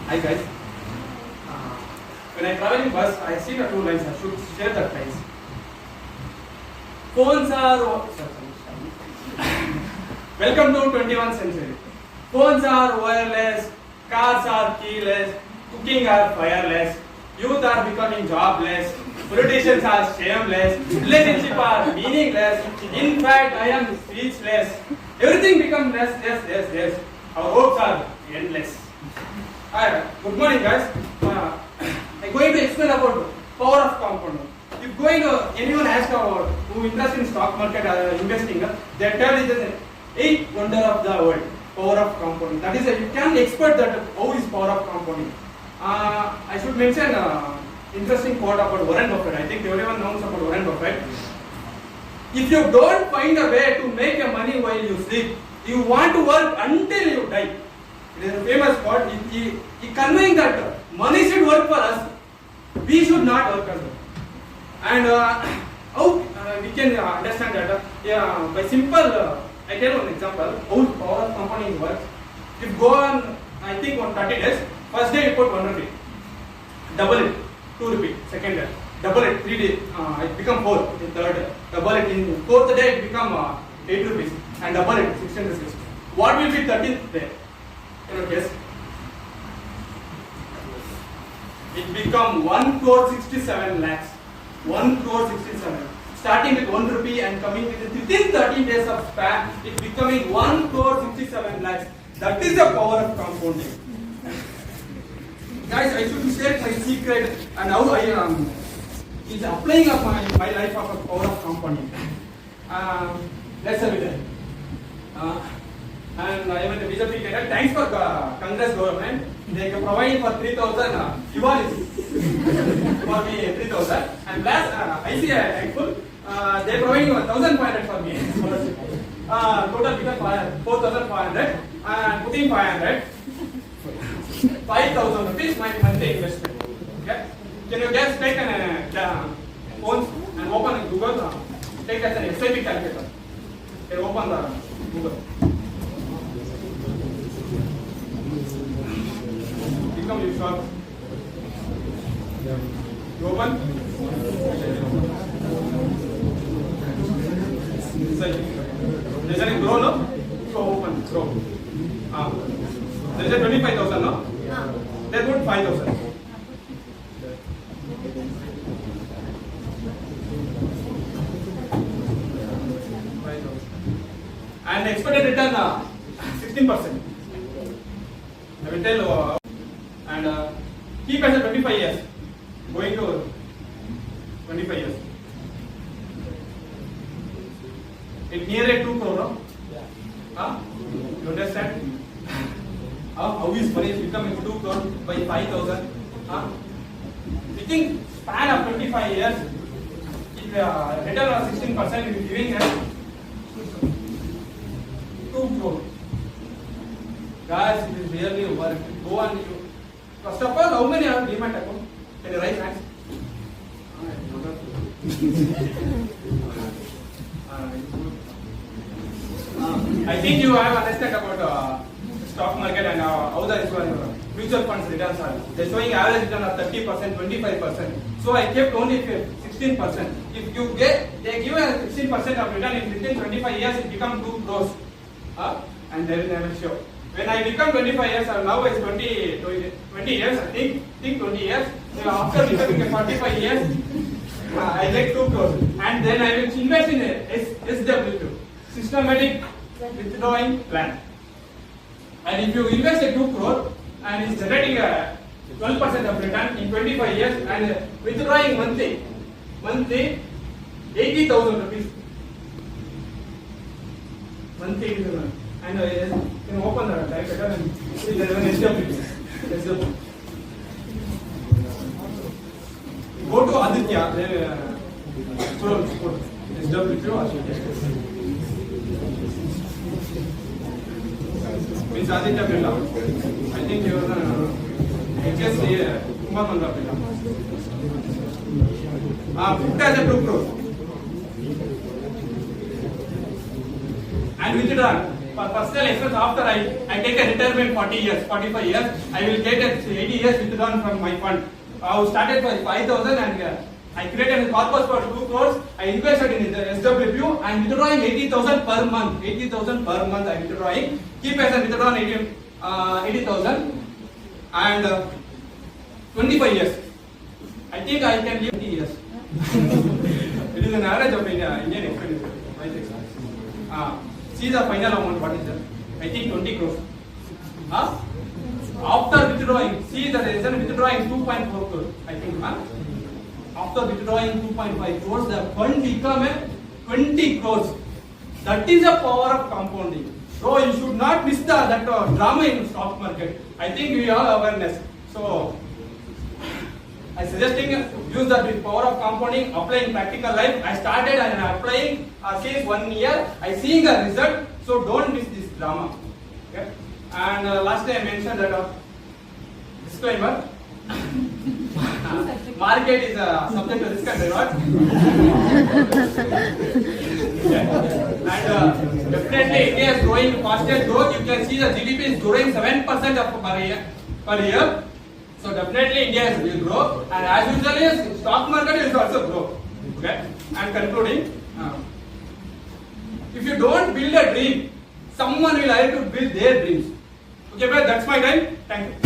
Hi guys. When I travel in bus, I see the two lines. I should share that lines. Phones are. Welcome to 21st century. Phones are wireless, cars are keyless, cooking are fireless, youth are becoming jobless, politicians are shameless, relationships are meaningless. In fact, I am speechless. Everything becomes less. Our hopes are endless. Hi, good morning, guys. I'm going to explain about power of compounding. If anyone asks about who interested in stock market or investing, they tell it is the eighth wonder of the world, power of compounding. That is, you can expert that how is power of compounding. I should mention interesting quote about Warren Buffett. I think everyone knows about Warren Buffett. If you don't find a way to make your money while you sleep, you want to work until you die. It is a famous quote. He conveying that money should work for us. We should not work as well. And how we can understand that? By simple, I tell you one example. How power of compounding works. If you go on, I think on 30 days. First day you put 1 rupee. Double it, 2 rupee. Second day, double it, 3 days. It become 4. In third day, double it. In fourth day it become 8 rupees. And double it, 16 rupees. What will be 13th day? Can you guess? It become 1 crore 67 lakhs. 1 crore 67. Starting with 1 rupee and coming within 13 days of span, it becoming 1 crore 67 lakhs. That is the power of compounding. Guys, I should share my secret and how I is applying of my life of a power of compounding. Let's have it. And I am a BJP cadet. Thanks for Congress government. They are providing for 3,000 Diwalis for me 3,000. And plus ICI thankful. They are providing 1,500 for me. Total become 4,500 and putting 500. 5,000 rupees my monthly investment. Okay? Can you guys take an phone and open Google? Take as an SIP calculator. Can open the Google. Become you short. You open. There's a grow, no? So open, grow. There's a 25,000, no? They put 5,000. And expected return 16%. I will tell you. And keep as a 25 years. Going to 25 years. It near a 2 crore, no? Yeah. You understand? How is money becoming 2 crore by 5,000? Within span of 25 years, if return of 16%, you will be giving 2 crore. Guys, it is really worth. Go on. First of all, how many have demat account? Can you raise hands? I think you have understood about stock market and how the mutual funds returns are. They're showing average return of 30%, 25%. So I kept only 16%. If you they give a 16% of return within 25 years, it becomes 2 crores. And they will never show. When I become 25 years, now it's 20 years, I think 20 years. So after becoming 45 years, I get 2 crores. And then I will invest in SW2, systematic withdrawing plan. And if you invest a 2 crore and it's generating a 12% of return in 25 years and withdrawing monthly 80,000 rupees. Monthly and you can open the typewriter and see there is an SW. Go to Aditya, SW2. Means Aditya Birla. I think you are HSC Kumar Manda Birla. Put as a 2 crore. And withdraw for personal expense after I take a retirement 40 years, 45 years, I will get a 80 years withdrawn from my fund. I started for 5,000 and I created a corpus for 2 crores. I invested in the SWP and withdrawing 80,000 per month. 80,000 per month I am withdrawing. Keep as a withdrawn 80,000 and 25 years. I think I can live 20 years. It is an average of Indian expenditure. See the final amount, what is that? I think 20 crores. After withdrawing, see the reason withdrawing 2.4 crores, I think. After withdrawing 2.5 crores, the fund become a 20 crores. That is the power of compounding. So you should not miss that drama in stock market. I think we have awareness. So I suggesting use that with power of compounding, apply in practical life. I started and applying since 1 year. I seeing a result. So don't miss this drama. Okay. And lastly I mentioned that disclaimer. Market is subject to risk and reward. And definitely India is growing fastest growth. You can see the GDP is growing 7% per year. So definitely India will grow, and as usually stock market will also grow. Okay. And concluding, if you don't build a dream, someone will have to build their dreams. Okay, but that's my time. Thank you.